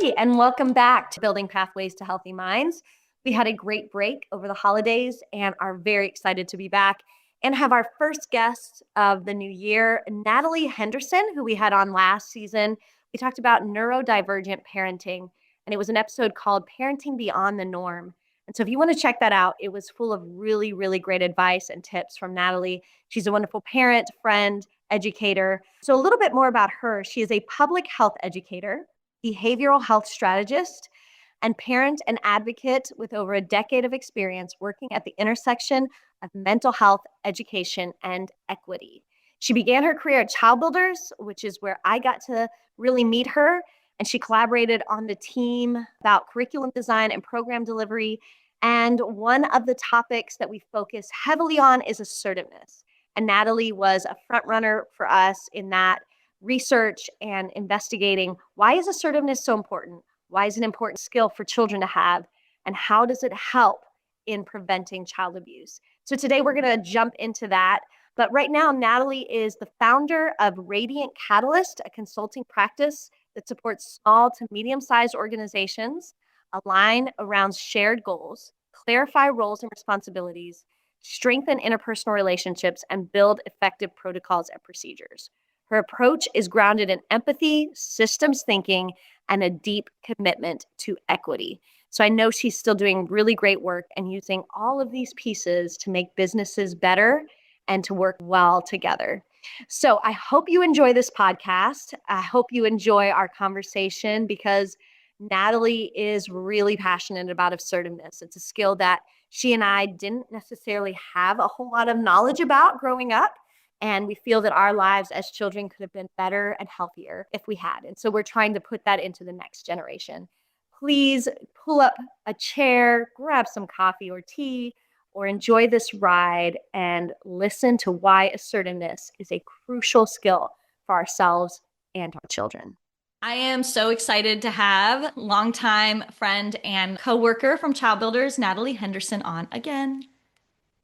And welcome back to Building Pathways to Healthy Minds. We had a great break over the holidays and are very excited to be back and have our first guest of the new year, Natalie Henderson, who we had on last season. We talked about neurodivergent parenting, and it was an episode called Parenting Beyond the Norm. And so if you want to check that out, it was full of really, really great advice and tips from Natalie. She's a wonderful parent, friend, educator. So a little bit more about her. She is a public health educator, behavioral health strategist, and parent and advocate with over a decade of experience working at the intersection of mental health, education, and equity. She began her career at Child Builders, which is where I got to really meet her, and she collaborated on the team about curriculum design and program delivery. And one of the topics that we focus heavily on is assertiveness. And Natalie was a front runner for us in that research and investigating why is assertiveness so important? Why is it an important skill for children to have? And how does it help in preventing child abuse? So today we're going to jump into that. But right now, Natalie is the founder of Radiant Catalyst, a consulting practice that supports small to medium-sized organizations align around shared goals, clarify roles and responsibilities, strengthen interpersonal relationships, and build effective protocols and procedures. Her approach is grounded in empathy, systems thinking, and a deep commitment to equity. So I know she's still doing really great work and using all of these pieces to make businesses better and to work well together. So I hope you enjoy this podcast. I hope you enjoy our conversation because Natalie is really passionate about assertiveness. It's a skill that she and I didn't necessarily have a whole lot of knowledge about growing up. And we feel that our lives as children could have been better and healthier if we had. And so we're trying to put that into the next generation. Please pull up a chair, grab some coffee or tea, or enjoy this ride and listen to why assertiveness is a crucial skill for ourselves and our children. I am so excited to have longtime friend and coworker from Child Builders, Natalie Henderson, on again.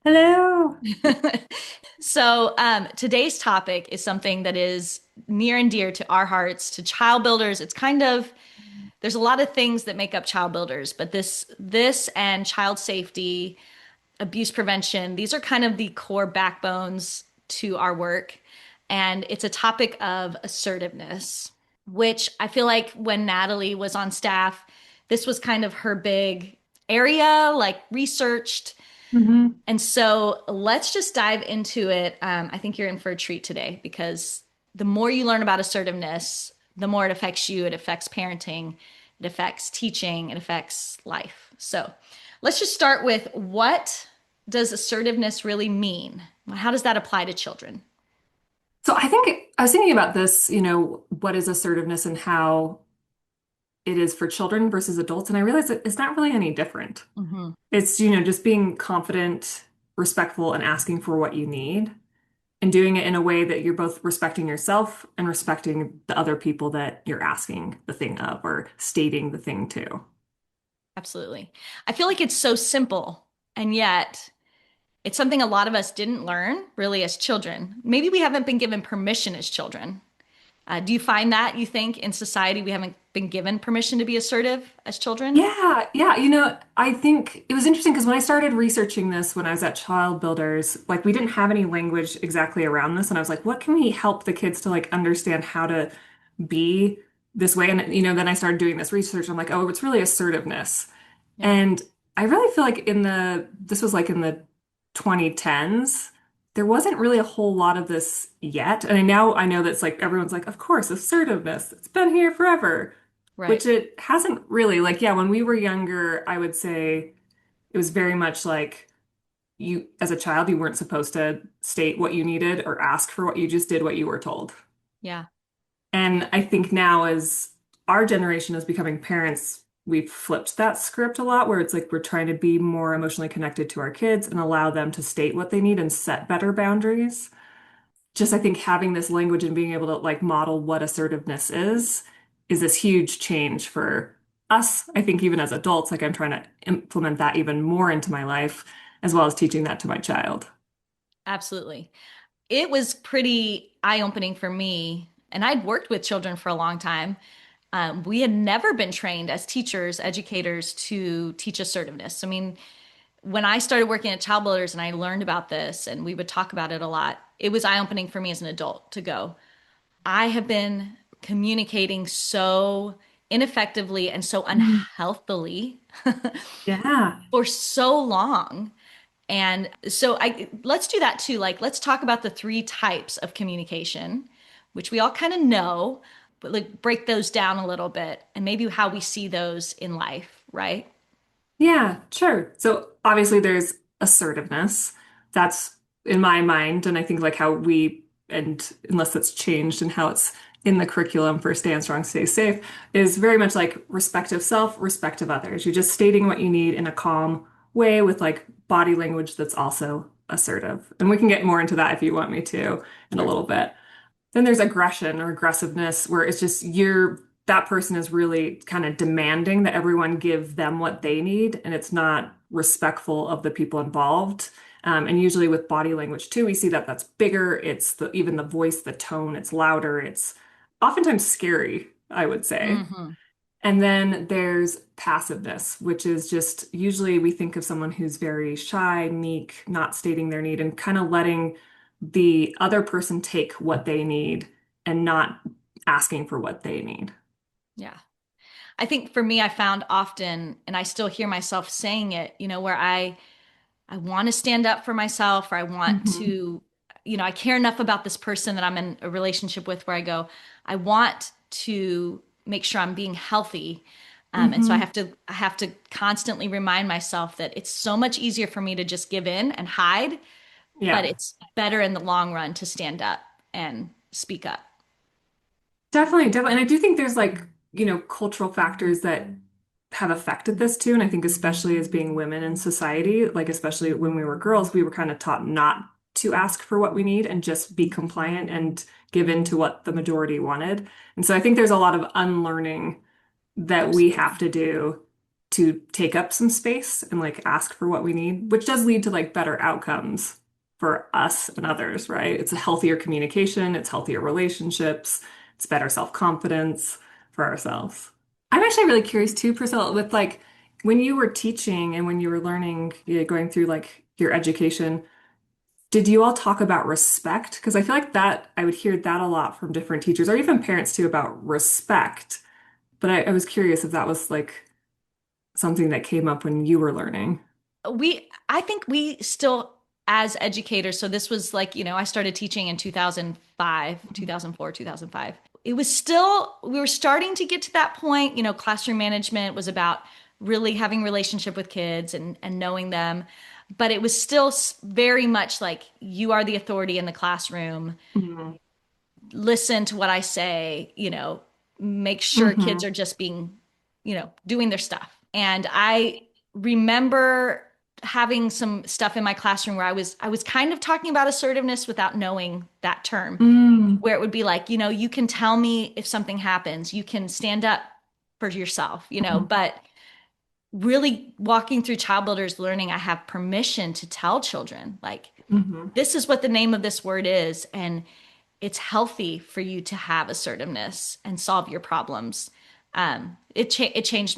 Hello. So today's topic is something that is near and dear to our hearts, to Child Builders. It's kind of, there's a lot of things that make up Child Builders, but this and child safety, abuse prevention, these are kind of the core backbones to our work. And it's a topic of assertiveness, which I feel like when Natalie was on staff, this was kind of her big area, like researched. Mm-hmm. And so let's just dive into it. I think you're in for a treat today because the more you learn about assertiveness, the more it affects you. It affects parenting, it affects teaching, it affects life. So let's just start with, what does assertiveness really mean? How does that apply to children? So I was thinking about this, what is assertiveness and how it is for children versus adults. And I realized that it's not really any different. Mm-hmm. It's, just being confident, respectful, and asking for what you need and doing it in a way that you're both respecting yourself and respecting the other people that you're asking the thing of or stating the thing to. Absolutely. I feel like it's so simple, and yet it's something a lot of us didn't learn really as children. Maybe we haven't been given permission as children. Do you find that, you think, in society we haven't been given permission to be assertive as children? Yeah, yeah. I think it was interesting because when I started researching this when I was at Child Builders, like we didn't have any language exactly around this. And I was like, what can we help the kids to like understand how to be this way? And, then I started doing this research. I'm like, oh, it's really assertiveness. Yeah. And I really feel like this was like in the 2010s, there wasn't really a whole lot of this yet. And now I know that's like everyone's like, of course, assertiveness, it's been here forever. Right. Which it hasn't really. Like, yeah, when we were younger, I would say it was very much like you, as a child, you weren't supposed to state what you needed or ask for what you just did what you were told. Yeah. And I think now, as our generation is becoming parents, we've flipped that script a lot where it's like we're trying to be more emotionally connected to our kids and allow them to state what they need and set better boundaries. Just, I think having this language and being able to like model what assertiveness is this huge change for us. I think even as adults, like I'm trying to implement that even more into my life, as well as teaching that to my child. Absolutely. It was pretty eye-opening for me, and I'd worked with children for a long time. We had never been trained as teachers, educators to teach assertiveness. I mean, when I started working at Child Builders and I learned about this and we would talk about it a lot, it was eye-opening for me as an adult to go, I have been communicating so ineffectively and so Mm. unhealthily Yeah. for so long. And so I let's do that too. Like let's talk about the three types of communication, which we all kind of know, but like break those down a little bit and maybe how we see those in life, right? Yeah, sure. So obviously there's assertiveness. That's in my mind, and I think like how we, and unless it's changed and how it's in the curriculum for Stand Strong, Stay Safe, is very much like respect of self, respect of others. You're just stating what you need in a calm way with like body language that's also assertive. And we can get more into that if you want me to in a Sure. little bit. Then there's aggression or aggressiveness, where it's just that person is really kind of demanding that everyone give them what they need, and it's not respectful of the people involved. And usually with body language too, we see that that's bigger. It's even the voice, the tone, it's louder. It's oftentimes scary, I would say. Hmm. And then there's passiveness, which is just usually we think of someone who's very shy, meek, not stating their need, and kind of letting the other person take what they need and not asking for what they need. Yeah. I think for me, I found often, and I still hear myself saying it, where I want to stand up for myself, or I want Hmm. to, I care enough about this person that I'm in a relationship with where I go, I want to make sure I'm being healthy. And so Hmm. I have to constantly remind myself that it's so much easier for me to just give in and hide, but Yeah, it's better in the long run to stand up and speak up. definitely, definitely. And I do think there's like, cultural factors that have affected this too. And I think especially as being women in society, like especially when we were girls, we were kind of taught not to ask for what we need and just be compliant and give in to what the majority wanted. And so I think there's a lot of unlearning that we have Absolutely. to do to take up some space and like ask for what we need, which does lead to like better outcomes for us and others, right? It's a healthier communication, it's healthier relationships, it's better self-confidence for ourselves. I'm actually really curious too, Priscilla, with like when you were teaching and when you were learning, going through like your education, did you all talk about respect? Because I feel like that I would hear that a lot from different teachers or even parents too about respect. But I was curious if that was like something that came up when you were learning. I think we still, as educators, so this was like, I started teaching in 2005, 2004, 2005. It was still, we were starting to get to that point. Classroom management was about really having relationship with kids and knowing them. But it was still very much like you are the authority in the classroom. Mhm. Listen to what I say, make sure kids Hmm. are just being, doing their stuff. And I remember having some stuff in my classroom where I was kind of talking about assertiveness without knowing that term, Mm. where it would be like, you can tell me if something happens, you can stand up for yourself, but really walking through child builders learning, I have permission to tell children like Hmm. this is what the name of this word is, and it's healthy for you to have assertiveness and solve your problems. It changed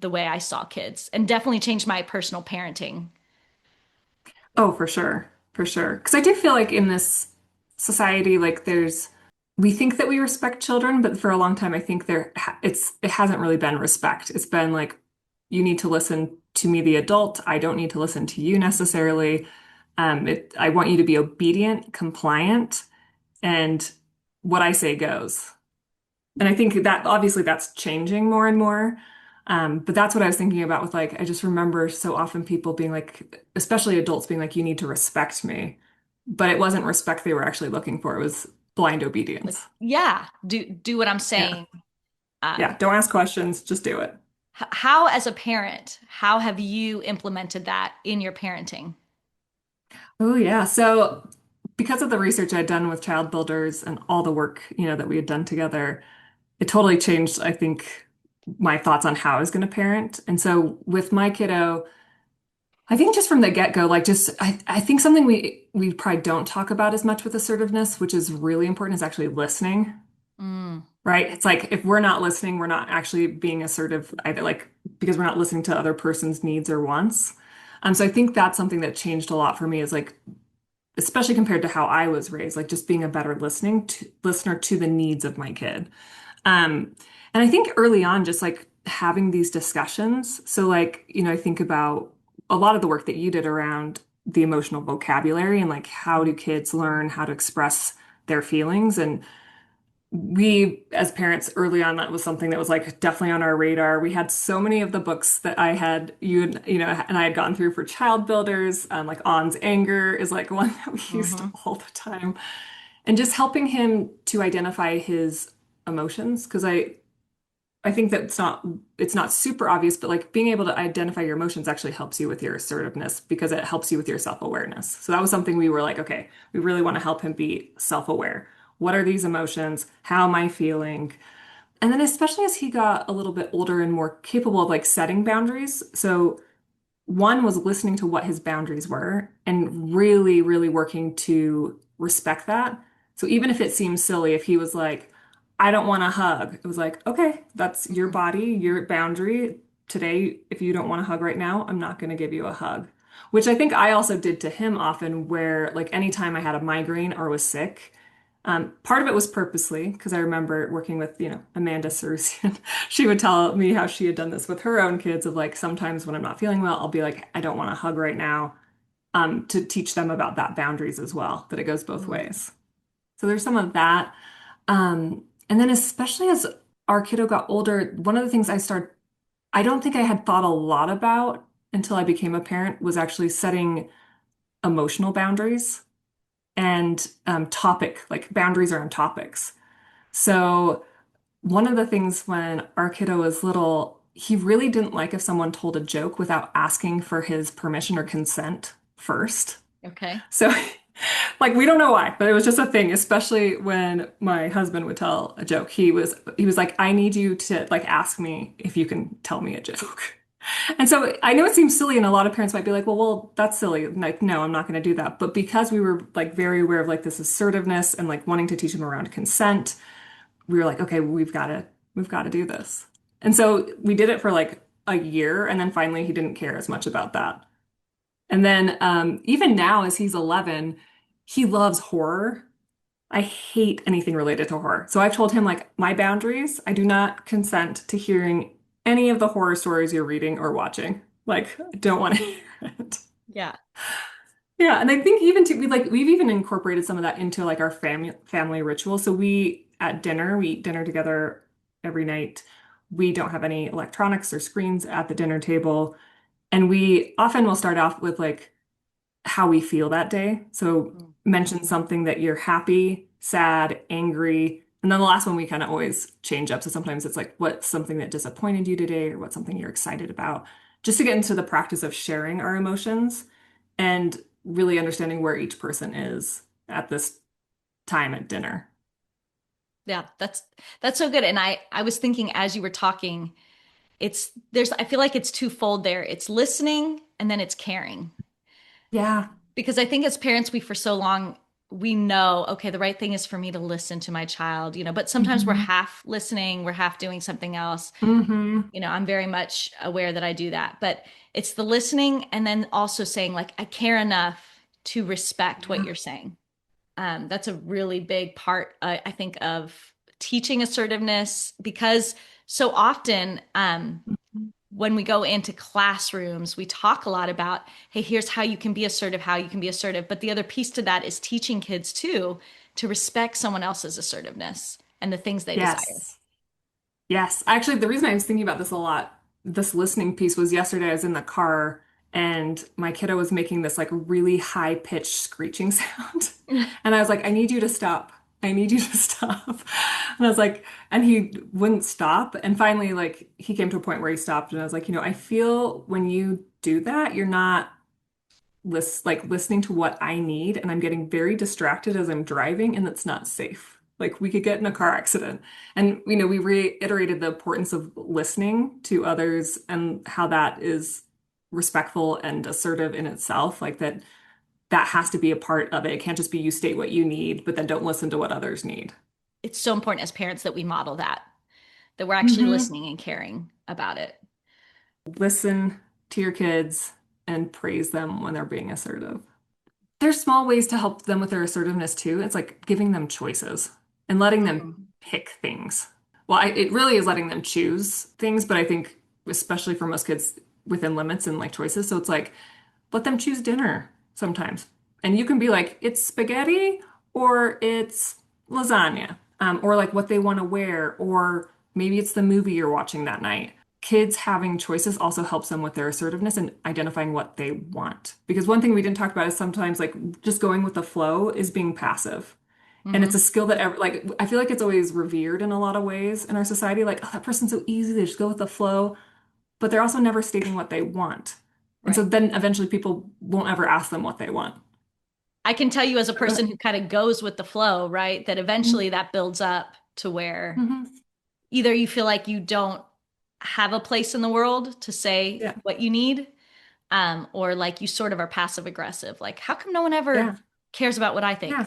the way I saw kids, and definitely changed my personal parenting. Oh, for sure. For sure. Because I do feel like in this society, like we think that we respect children, but for a long time, I think it hasn't really been respect. It's been like, you need to listen to me, the adult. I don't need to listen to you necessarily. I want you to be obedient, compliant, and what I say goes. And I think that obviously that's changing more and more. But that's what I was thinking about with like, I just remember so often people being like, especially adults being like, you need to respect me. But it wasn't respect they were actually looking for. It was blind Like, obedience. yeah, do what I'm Yeah. saying. Yeah. Um, Don't ask questions, just do it. how, as a parent, how have you implemented that in your parenting? Oh, yeah. So because of the research I'd done with child builders and all the work, that we had done together, it totally changed, I think, my thoughts on how I was going to parent. And so with my kiddo, I think just from the get-go, like just I think something we probably don't talk about as much with assertiveness, which is really important, is actually listening. Mm, right? It's like if we're not listening, we're not actually being assertive either, like because we're not listening to other person's needs or wants. So I think that's something that changed a lot for me is like, especially compared to how I was raised, like just being a better listener to the needs of my kid. Um, and I think early on, just like having these discussions. So like, I think about a lot of the work that you did around the emotional vocabulary and like how do kids learn how to express their feelings. And we, as parents early on, that was something that was like definitely on our radar. We had so many of the books that I had, and I had gone through for child builders, like On's Anger is like one that we used hmm all the time. And just helping him to identify his emotions, because I think that it's not super obvious, but like being able to identify your emotions actually helps you with your assertiveness because it helps you with your self-awareness. So that was something we were like, okay, we really want to help him be self-aware. What are these emotions? How am I feeling? And then especially as he got a little bit older and more capable of like setting boundaries. So one was listening to what his boundaries were and really, really working to respect that. So even if it seems silly, if he was like, I don't want a hug, it was like, okay, that's your body, your boundary. Today, if you don't want a hug right now, I'm not going to give you a hug. Which I think I also did to him often, where like anytime I had a migraine or was sick, part of it was purposely because I remember working with, Amanda Sarusian. She would tell me how she had done this with her own kids of like sometimes when I'm not feeling well, I'll be like, I don't want a hug right now, to teach them about that boundaries as well, that it goes both Mm. ways. So there's some of that. And then especially as our kiddo got older, one of the things I don't think I had thought a lot about until I became a parent was actually setting emotional boundaries and like boundaries around topics. So one of the things when our kiddo was little, he really didn't like if someone told a joke without asking for his permission or consent first. Okay. So, like, we don't know why, but it was just a thing, especially when my husband would tell a joke. He was like, I need you to like ask me if you can tell me a joke. And so I know it seems silly, and a lot of parents might be like, well, that's silly. Like, no, I'm not going to do that. But because we were like very aware of like this assertiveness and like wanting to teach him around consent, we were like, okay, we've got to do this. And so we did it for like a year, and then finally he didn't care as much about that. And then even now, as he's 11, he loves horror. I hate anything related to horror. So I've told him like my boundaries, I do not consent to hearing any of the horror stories you're reading or watching. Like, I don't want to hear it. Yeah. Yeah, and I think even we've even incorporated some of that into like our family ritual. So we at dinner, we eat dinner together every night. We don't have any electronics or screens at the dinner table, and we often will start off with like how we feel that day. So Mm. mention something that you're happy, sad, angry, and then the last one we kind of always change up. So sometimes it's like what's something that disappointed you today or what's something you're excited about, just to get into the practice of sharing our emotions and really understanding where each person is at this time at dinner. Yeah, that's so good. And I was thinking as you were talking, I feel like it's twofold there. It's listening and then it's caring. Yeah. Because I think as parents, we for so long we know, okay, the right thing is for me to listen to my child, but sometimes we're Hmm. half listening, we're half doing something else. Hmm. I'm very much aware that I do that, but it's the listening and then also saying like I care enough to respect what Yeah. you're saying. That's a really big part, I think, of teaching assertiveness because so often when we go into classrooms, we talk a lot about, hey, here's how you can be assertive, how you can be assertive. But the other piece to that is teaching kids too to respect someone else's assertiveness and the things they desire. Yes. Yes. Actually, the reason I was thinking about this a lot, this listening piece was yesterday I was in the car and my kiddo was making this like really high pitched screeching sound. And I was like, I need you to stop. I need you to stop. And I was like, and he wouldn't stop. And finally, like, he came to a point where he stopped. And I was like, I feel when you do that, you're not listening to what I need, and I'm getting very distracted as I'm driving, and that's not safe. Like we could get in a car accident. And we reiterated the importance of listening to others and how that is respectful and assertive in itself. Like that has to be a part of it. It can't just be you state what you need, but then don't listen to what others need. it's so important as parents that we model that, that we're actually Hmm. listening and caring about it. Listen to your kids and praise them when they're being assertive. There's small ways to help them with their assertiveness too. It's like giving them choices and letting them Mm, pick things. Well, it really is letting them choose things, but I think especially for most kids within limits and like choices. So it's like let them choose dinner sometimes. And you can be like, it's spaghetti or it's lasagna, or like what they want to wear, or maybe it's the movie you're watching that night. Kids having choices also helps them with their assertiveness and identifying what they want. Because one thing we didn't talk about is sometimes like just going with the flow is being passive. And it's hmm a skill that like I feel like it's always revered in a lot of ways in our society. Like, oh, that person's so easy, they just go with the flow, but they're also never stating what they want. And so right. then eventually people won't ever ask them what they want. I can tell you as a person who kind of goes with the flow, right, that eventually that builds up to where Mm-hmm. either you feel like you don't have a place in the world to say Yeah. what you need, or like you sort of are passive aggressive. Like, how come no one Yeah. ever cares about what I Yeah. think?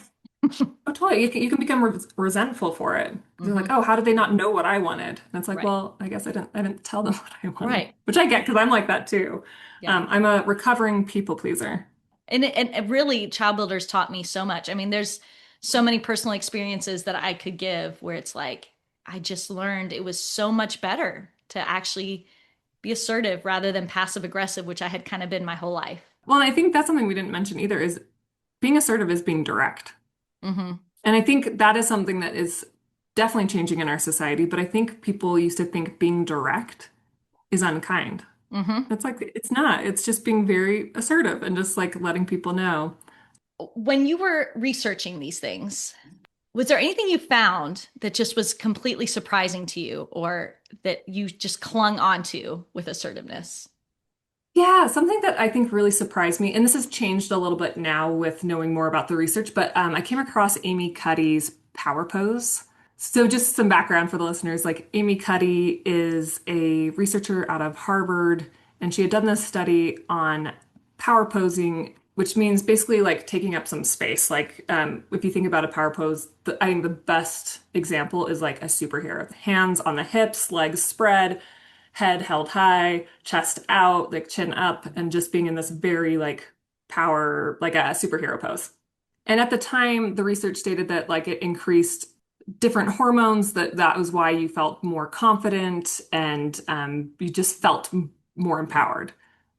Oh, totally. You can become resentful for it. They're like, Hmm. oh, how did they not know what I wanted? And it's like, Right. well, I guess I didn't tell them what I wanted, Right. which I get because I'm like that too. Yeah. I'm a recovering people pleaser. And really, child builders taught me so much. I mean, there's so many personal experiences that I could give where it's like, I just learned it was so much better to actually be assertive rather than passive aggressive, which I had kind of been my whole life. Well, and I think that's something we didn't mention either is being assertive is being direct. Hmm. And I think that is something that is definitely changing in our society, but I think people used to think being direct is unkind. Hmm. It's like it's not. It's just being very assertive and just like letting people know. When you were researching these things, was there anything you found that just was completely surprising to you or that you just clung onto with assertiveness? Yeah, something that I think really surprised me, and this has changed a little bit now with knowing more about the research, but I came across Amy Cuddy's power pose. So, just some background for the listeners, like Amy Cuddy is a researcher out of Harvard, and she had done this study on power posing, which means basically like taking up some space. Like, if you think about a power pose, I think the best example is like a superhero, hands on the hips, legs spread, head held high, chest out, like chin up, and just being in this very like power, like a superhero pose. And at the time, the research stated that like it increased different hormones, that was why you felt more confident and you just felt more empowered.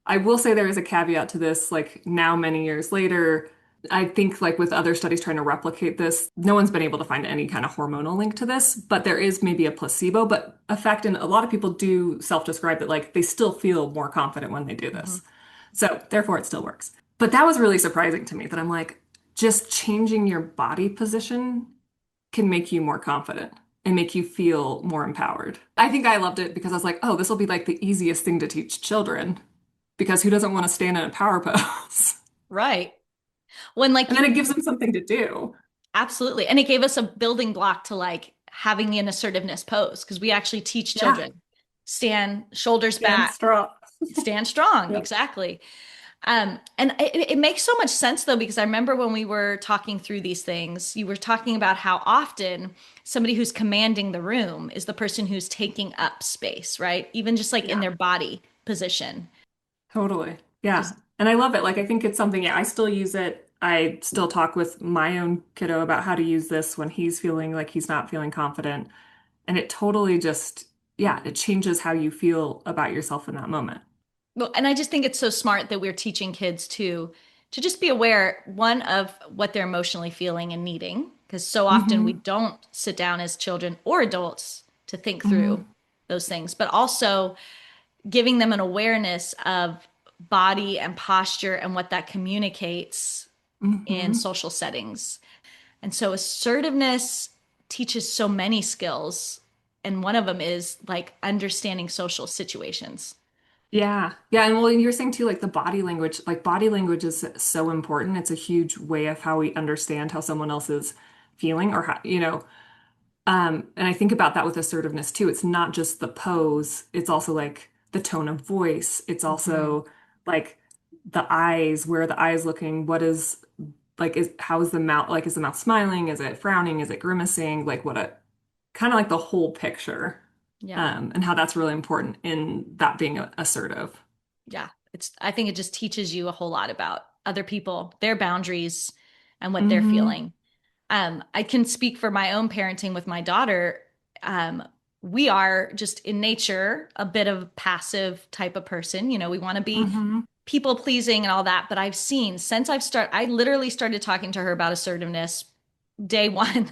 I will say there is a caveat to this, like now many years later, I think like with other studies trying to replicate this, no one's been able to find any kind of hormonal link to this, but there is maybe a placebo, but effect, and a lot of people do self-describe that like they still feel more confident when they do Hmm. this. So therefore it still works. But that was really surprising to me that I'm like, just changing your body position can make you more confident and make you feel more empowered. I think I loved it because I was like, oh, this will be like the easiest thing to teach children because who doesn't want to stand in a power pose? Right. When like And then it gives them something to do. absolutely. And it gave us a building block to like having an assertiveness pose because we actually teach Yeah, children stand shoulders stand back, strong. stand strong. Yep. Exactly. And it makes so much sense though, because I remember when we were talking through these things, you were talking about how often somebody who's commanding the room is the person who's taking up space, right? Even just like in Yeah, their body position. totally. Yeah. Just, And I love it. Like, I think it's something, yeah, I still use it. I still talk with my own kiddo about how to use this when he's feeling like he's not feeling confident. And it totally just, yeah, it changes how you feel about yourself in that moment. well, and I just think it's so smart that we're teaching kids to just be aware, one, of what they're emotionally feeling and needing, because so often we Hmm. don't sit down as children or adults to think through Hmm. those things, but also giving them an awareness of body and posture and what that communicates in Hmm. social settings. And so assertiveness teaches so many skills. And one of them is like understanding social situations. Yeah. Yeah. And well, you're saying too, like body language is so important. It's a huge way of how we understand how someone else is feeling or how, and I think about that with assertiveness too. It's not just the pose, it's also like the tone of voice. It's Mhm. also like the eyes, where the eyes looking, what is like is how is the mouth, like is the mouth smiling? Is it frowning? Is it grimacing? Like what a kind of like the whole picture. Yeah. And how that's really important in that being assertive. Yeah. I think it just teaches you a whole lot about other people, their boundaries, and what they're Hmm. feeling. I can speak for my own parenting with my daughter. Um, we are just in nature a bit of a passive type of person. We want to be Hmm. people pleasing and all that. But I've seen since I literally started talking to her about assertiveness day one,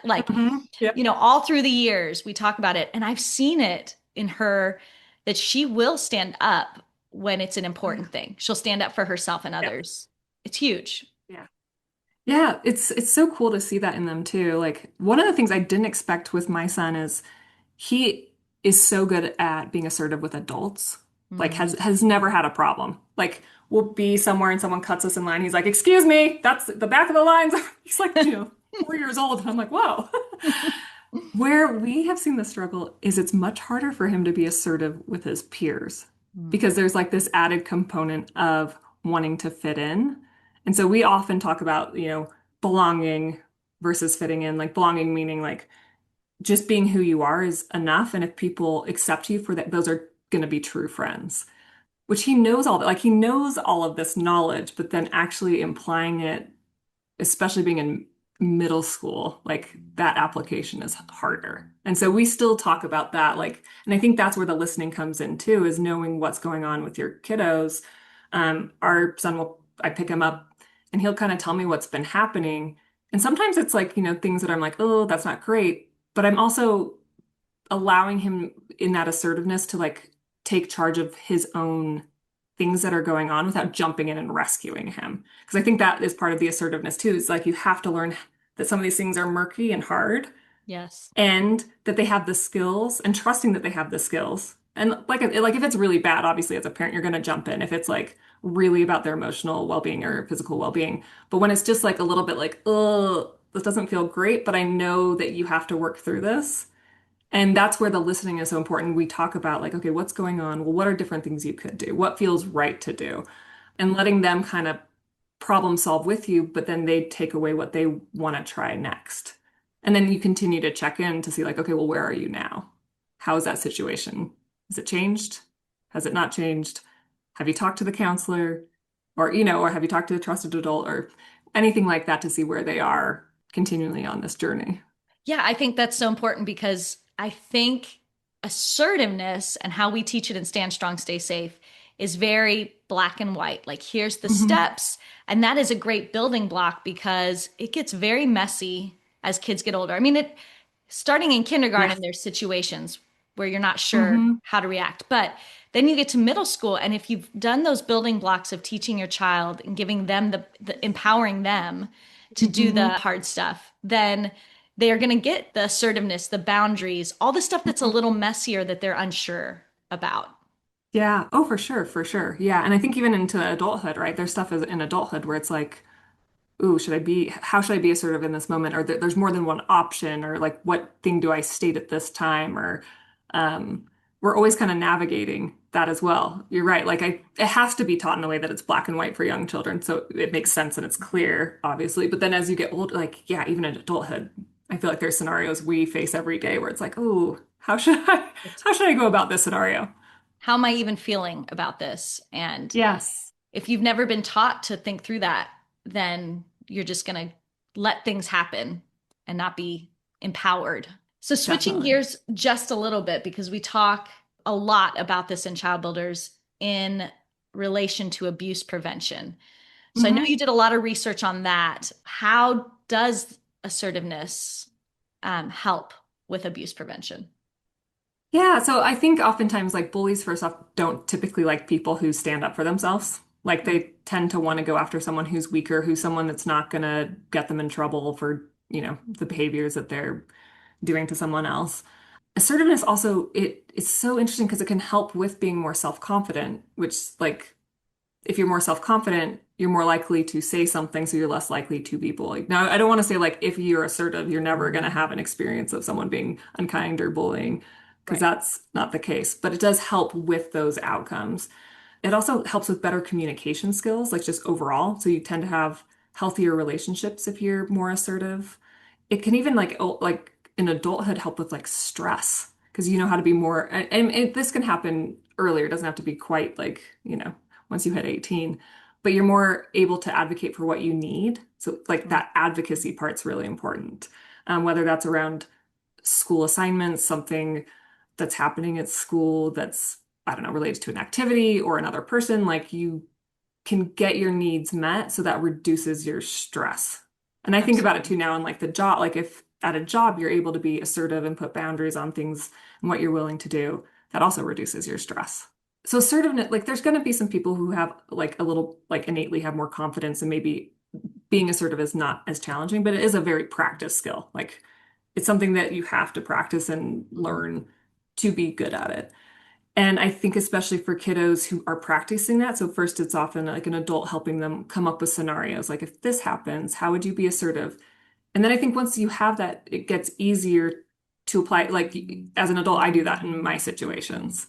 like, Hmm. Yep. all through the years we talk about it. And I've seen it in her that she will stand up when it's an Oh, yeah. important thing. She'll stand up for herself and Yeah. others. It's huge. Yeah. Yeah, it's so cool to see that in them too. Like one of the things I didn't expect with my son is he is so good at being assertive with adults. Like Mm. has never had a problem. Like we'll be somewhere and someone cuts us in line. He's like, "Excuse me, that's the back of the lines." He's like, 4 years old, and I'm like, "Whoa." Where we have seen the struggle is it's much harder for him to be assertive with his peers Mm. because there's like this added component of wanting to fit in. And so we often talk about, belonging versus fitting in, like belonging meaning like just being who you are is enough. And if people accept you for that, those are going to be true friends, which he knows all that. Like he knows all of this knowledge, but then actually implying it, especially being in middle school, like that application is harder. And so we still talk about that. Like, and I think that's where the listening comes in too, is knowing what's going on with your kiddos. Our son I pick him up and he'll kind of tell me what's been happening. And sometimes it's like, things that I'm like, oh, that's not great. But I'm also allowing him in that assertiveness to like take charge of his own things that are going on without jumping in and rescuing him. Because I think that is part of the assertiveness too. It's like you have to learn that some of these things are murky and hard Yes. and that they have the skills and trusting that they have the skills. And like if it's really bad, obviously as a parent, you're going to jump in if it's like really about their emotional well-being or physical well-being. But when it's just like a little bit like, oh, this doesn't feel great, but I know that you have to work through this. And that's where the listening is so important. We talk about like, okay, what's going on? Well, what are different things you could do? What feels right to do? And letting them kind of problem solve with you, but then they take away what they want to try next. And then you continue to check in to see like, okay, well, where are you now? How is that situation? Has it changed? Has it not changed? Have you talked to the counselor? Or have you talked to a trusted adult or anything like that to see where they are continually on this journey? Yeah, I think that's so important because I think assertiveness and how we teach it in Stand Strong, Stay Safe is very black and white. Like, here's the Hmm. steps. And that is a great building block because it gets very messy as kids get older. I mean, starting in Yeah. kindergarten, there's situations where you're not sure Hmm. how to react. But then you get to middle school, and if you've done those building blocks of teaching your child and giving them the empowering them to do the Hmm. hard stuff, then they are going to get the assertiveness, the boundaries, all the stuff that's a little messier that they're unsure about. Yeah. Oh, for sure, for sure. Yeah. And I think even into adulthood, right? There's stuff in adulthood where it's like, ooh, how should I be assertive in this moment? Or there's more than one option, or like, what thing do I state at this time? Or um, we're always kind of navigating that as well. You're right. Like, it has to be taught in a way that it's black and white for young children. So it makes sense and it's clear, obviously. But then as you get older, like, yeah, even in adulthood, I feel like there's scenarios we face every day where it's like, ooh, how should I go about this scenario? How am I even feeling about this? And Yes, if you've never been taught to think through that, then you're just going to let things happen and not be empowered. So, switching definitely. gears just a little bit, because we talk a lot about this in Child Builders in relation to abuse prevention. So, I know Hmm. you did a lot of research on that. How does assertiveness help with abuse prevention? Yeah, so I think oftentimes like bullies first off don't typically like people who stand up for themselves. Like they tend to want to go after someone who's weaker, who's someone that's not gonna get them in trouble for, the behaviors that they're doing to someone else. Assertiveness also it's so interesting because it can help with being more self-confident, which like if you're more self-confident, you're more likely to say something, so you're less likely to be bullied. Now, I don't want to say like if you're assertive, you're never going to have an experience of someone being unkind or bullying, because Right. that's not the case. But it does help with those outcomes. It also helps with better communication skills, like just overall. So you tend to have healthier relationships if you're more assertive. It can even like in adulthood help with like stress because you know how to be more, and this can happen earlier. It doesn't have to be quite like, once you hit 18, but you're more able to advocate for what you need. So like Mm. that advocacy part's really important. Whether that's around school assignments, something that's happening at school that's, I don't know, related to an activity or another person, like you can get your needs met so that reduces your stress. And I think about it Absolutely. too now in like the job, like if at a job you're able to be assertive and put boundaries on things and what you're willing to do, that also reduces your stress. So assertiveness, like there's going to be some people who have like a little, like innately have more confidence and maybe being assertive is not as challenging, but it is a very practice skill. Like it's something that you have to practice and Mhm. learn to be good at it. And I think especially for kiddos who are practicing that, so first it's often like an adult helping them come up with scenarios, like if this happens, how would you be assertive? And then I think once you have that, it gets easier to apply. Like as an adult, I do that in my situations,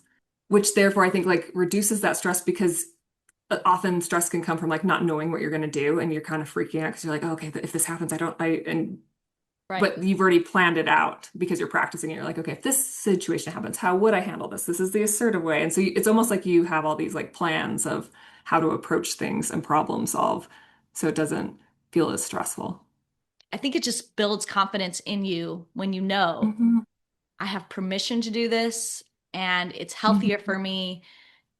which therefore I think like reduces that stress because often stress can come from like not knowing what you're going to do and you're kind of freaking out because you're like, oh, okay, if this happens, and Right. but you've already planned it out because you're practicing it. You're like, okay, if this situation happens, how would I handle this? This is the assertive way. And so it's almost like you have all these like plans of how to approach things and problem solve so it doesn't feel as stressful. I think it just builds confidence in you when you know Hmm. I have permission to do this and it's healthier Hmm. for me.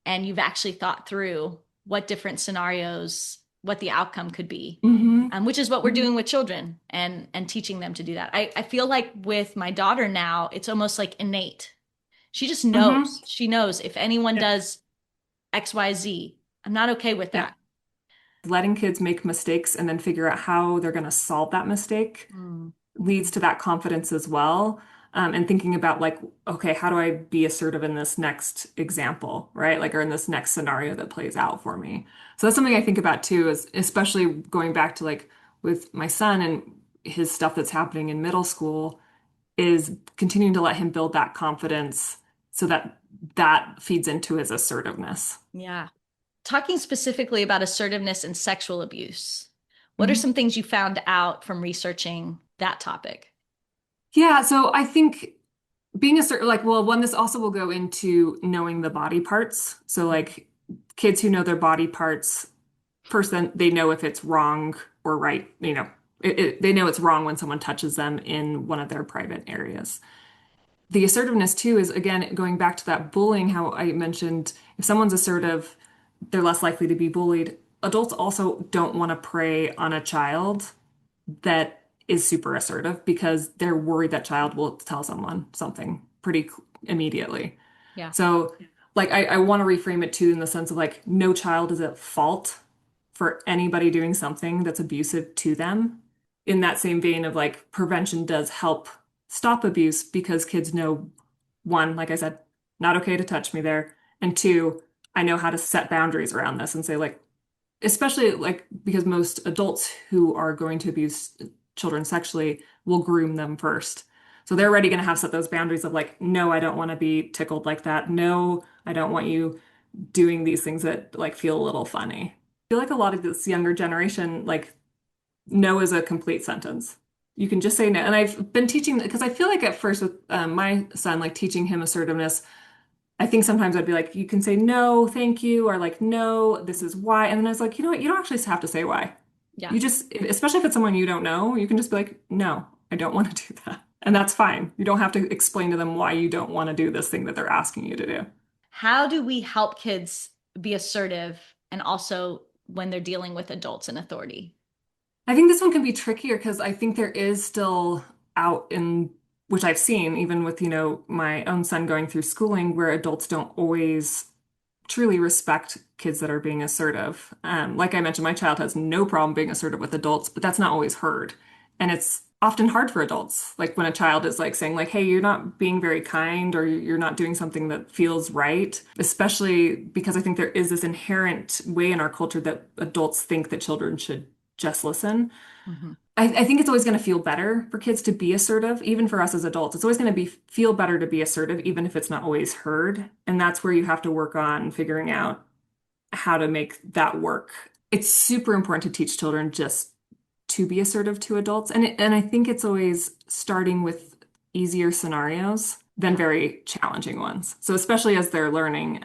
And you've actually thought through what different scenarios, what the outcome could be, Hmm. which is what we're Hmm. doing with children and teaching them to do that. I feel like with my daughter now, it's almost like innate. She just Hmm. knows. She knows if anyone Yeah. does XYZ, I'm not okay with Yeah. that. Letting kids make mistakes and then figure out how they're going to solve that mistake Mm. leads to that confidence as well. And thinking about like, okay, how do I be assertive in this next example, right? Like, or in this next scenario that plays out for me. So that's something I think about too, is especially going back to like with my son and his stuff that's happening in middle school, is continuing to let him build that confidence so that that feeds into his assertiveness. Yeah. Talking specifically about assertiveness and sexual abuse, what are Mhm. some things you found out from researching that topic? Yeah, so I think being a certain like well one this also will go into knowing the body parts, so like kids who know their body parts first, then they know if it's wrong or right, they know it's wrong when someone touches them in one of their private areas. The assertiveness too is again going back to that bullying, how I mentioned if someone's assertive they're less likely to be bullied. Adults also don't want to prey on a child that is super assertive because they're worried that child will tell someone something pretty immediately. Yeah. So, like, I want to reframe it too in the sense of like, no child is at fault for anybody doing something that's abusive to them. In that same vein of like, prevention does help stop abuse because kids know, one, like I said, not okay to touch me there. And two, I know how to set boundaries around this and say, like, especially like because most adults who are going to abuse children sexually will groom them first. So they're already going to have set those boundaries of like, no, I don't want to be tickled like that. No, I don't want you doing these things that like feel a little funny. I feel like a lot of this younger generation, like, no is a complete sentence. You can just say no. And I've been teaching because I feel like at first with my son, like teaching him assertiveness, I think sometimes I'd be like, you can say no, thank you, or like, no, this is why. And then I was like, you know what? You don't actually have to say why. Yeah. You just, especially if it's someone you don't know, you can just be like, no, I don't want to do that. And that's fine. You don't have to explain to them why you don't want to do this thing that they're asking you to do. How do we help kids be assertive and also when they're dealing with adults in authority? I think this one can be trickier because I think there is still out in which I've seen, even with, my own son going through schooling, where adults don't always truly respect kids that are being assertive. Like I mentioned, my child has no problem being assertive with adults, but that's not always heard. And it's often hard for adults. Like when a child is like saying like, hey, you're not being very kind or you're not doing something that feels right, especially because I think there is this inherent way in our culture that adults think that children should just listen. Mhm. I think it's always going to feel better for kids to be assertive, even for us as adults. It's always going to be feel better to be assertive, even if it's not always heard. And that's where you have to work on figuring out how to make that work. It's super important to teach children just to be assertive to adults. And I think it's always starting with easier scenarios than very challenging ones. So especially as they're learning,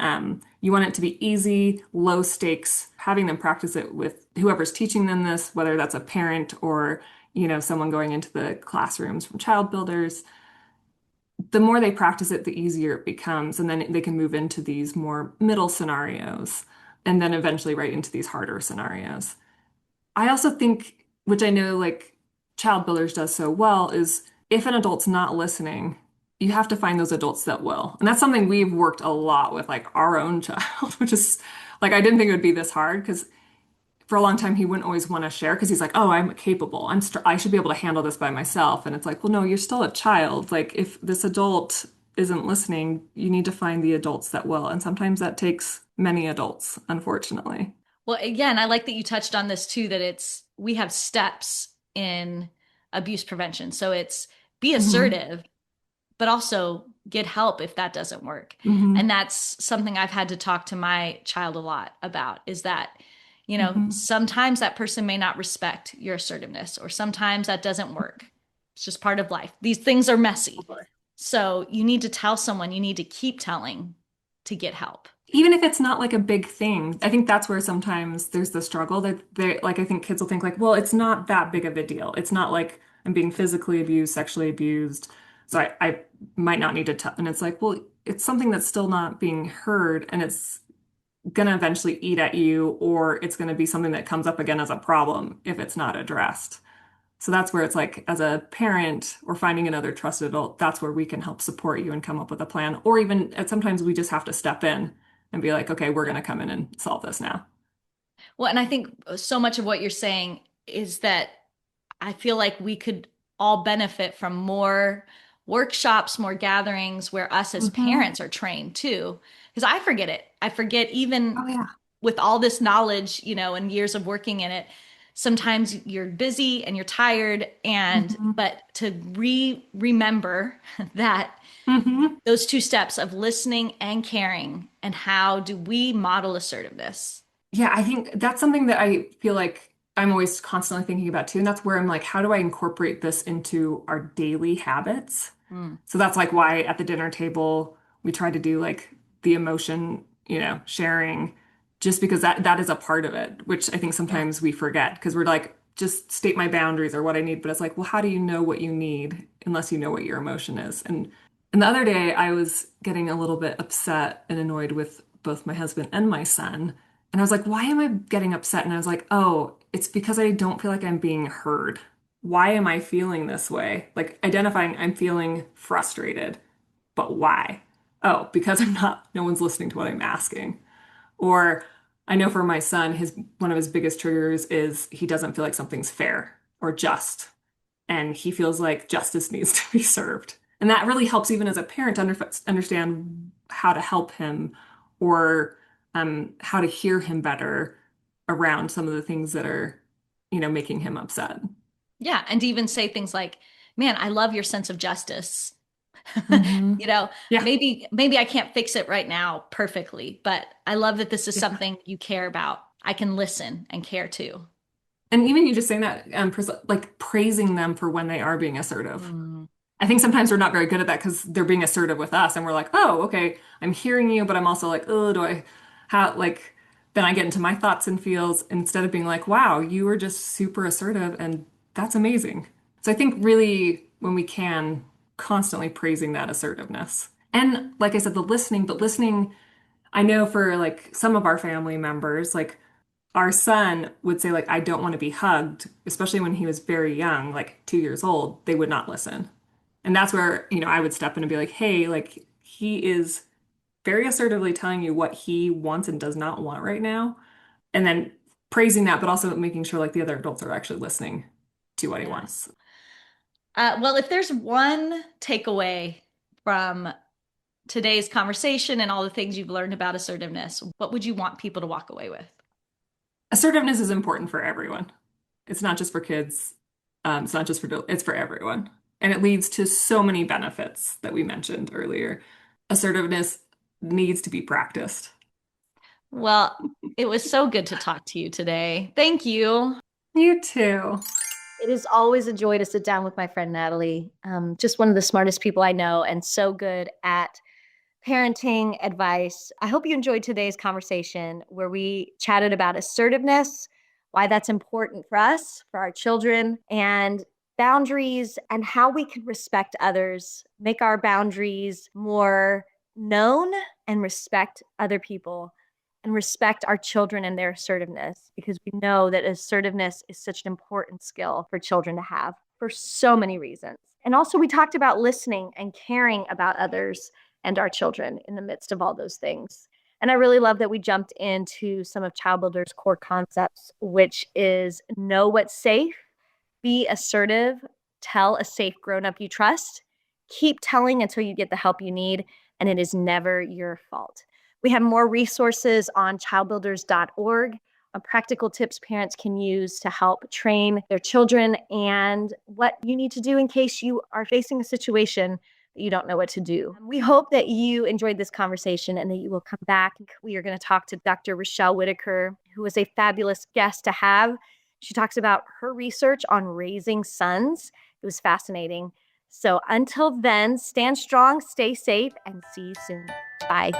you want it to be easy, low stakes, having them practice it with whoever's teaching them this, whether that's a parent or, someone going into the classrooms from child builders. The more they practice it, the easier it becomes. And then they can move into these more middle scenarios and then eventually right into these harder scenarios. I also think, which I know like Child Builders does so well, is if an adult's not listening, you have to find those adults that will. And that's something we've worked a lot with, like our own child, which is like, I didn't think it would be this hard because for a long time he wouldn't always want to share because he's like, oh, I'm capable. I should be able to handle this by myself. And it's like, well, no, you're still a child. Like if this adult isn't listening, you need to find the adults that will. And sometimes that takes many adults, unfortunately. Well, again, I like that you touched on this too, that we have steps in abuse prevention. So it's be Hmm. assertive, but also get help if that doesn't work. And Hmm. that's something I've had to talk to my child a lot about is that, Hmm. sometimes that person may not respect your assertiveness, or sometimes that doesn't work. It's just part of life. These things are messy. So you need to tell someone, you need to keep telling to get help. Even if it's not like a big thing, I think that's where sometimes there's the struggle that they like I think kids will think like, well, it's not that big of a deal. It's not like I'm being physically abused, sexually abused. So I might not need to tell. And it's like, well, it's something that's still not being heard and it's gonna eventually eat at you, or it's gonna be something that comes up again as a problem if it's not addressed. So that's where it's like, as a parent or finding another trusted adult, that's where we can help support you and come up with a plan. Or even sometimes we just have to step in and be like, okay, we're going to come in and solve this now. Well, and I think so much of what you're saying is that I feel like we could all benefit from more workshops, more gatherings where us as Hmm. parents are trained too. Because I forget it. I forget even Oh, yeah. with all this knowledge, and years of working in it, sometimes you're busy and you're tired and Hmm. but to remember that Hmm. those two steps of listening and caring, and how do we model assertiveness? Yeah, I think that's something that I feel like I'm always constantly thinking about too. And that's where I'm like, how do I incorporate this into our daily habits? Mm, So that's like why at the dinner table we try to do like the emotion, sharing, just because that is a part of it, which I think yeah. sometimes we forget because we're like, just state my boundaries or what I need. But it's like, well, how do you know what you need unless you know what your emotion is? And the other day I was getting a little bit upset and annoyed with both my husband and my son. And I was like, why am I getting upset? And I was like, oh, it's because I don't feel like I'm being heard. Why am I feeling this way? Like identifying I'm feeling frustrated, but why? Oh, because no one's listening to what I'm asking. Or I know for my son, one of his biggest triggers is he doesn't feel like something's fair or just, and he feels like justice needs to be served. And that really helps even as a parent to understand how to help him or how to hear him better around some of the things that are, making him upset. Yeah, and to even say things like, "Man, I love your sense of justice." Hmm. You know, Yeah. maybe I can't fix it right now perfectly, but I love that this is Yeah. something you care about. I can listen and care too. And even you just saying that, like praising them for when they are being assertive. Mm, I think sometimes we're not very good at that because they're being assertive with us, and we're like, oh, okay, I'm hearing you, but I'm also like, oh, like, then I get into my thoughts and feels instead of being like, wow, you were just super assertive, and that's amazing. So I think really when we can, constantly praising that assertiveness. And like I said, the listening, but listening, I know for like some of our family members, like our son would say like I don't want to be hugged, especially when he was very young, like 2 years old, they would not listen. And that's where, I would step in and be like, hey, like he is very assertively telling you what he wants and does not want right now. And then praising that, but also making sure like the other adults are actually listening to what he yes. wants. Well, if there's one takeaway from today's conversation and all the things you've learned about assertiveness, what would you want people to walk away with? Assertiveness is important for everyone. It's not just for kids. It's not just for, it's for everyone. And it leads to so many benefits that we mentioned earlier. Assertiveness needs to be practiced. Well, it was so good to talk to you today. Thank you. You too. It is always a joy to sit down with my friend Natalie. Just one of the smartest people I know and so good at parenting advice. I hope you enjoyed today's conversation where we chatted about assertiveness, why that's important for us, for our children, and boundaries and how we can respect others, make our boundaries more known, and respect other people and respect our children and their assertiveness, because we know that assertiveness is such an important skill for children to have for so many reasons. And also, we talked about listening and caring about others and our children in the midst of all those things. And I really love that we jumped into some of Child Builder's core concepts, which is know what's safe, be assertive, tell a safe grown up you trust, keep telling until you get the help you need, and it is never your fault. We have more resources on childbuilders.org on practical tips parents can use to help train their children and what you need to do in case you are facing a situation that you don't know what to do. We hope that you enjoyed this conversation and that you will come back. We are going to talk to Dr. Rochelle Whitaker, who is a fabulous guest to have. She talks about her research on raising sons. It was fascinating. So until then, stand strong, stay safe, and see you soon. Bye.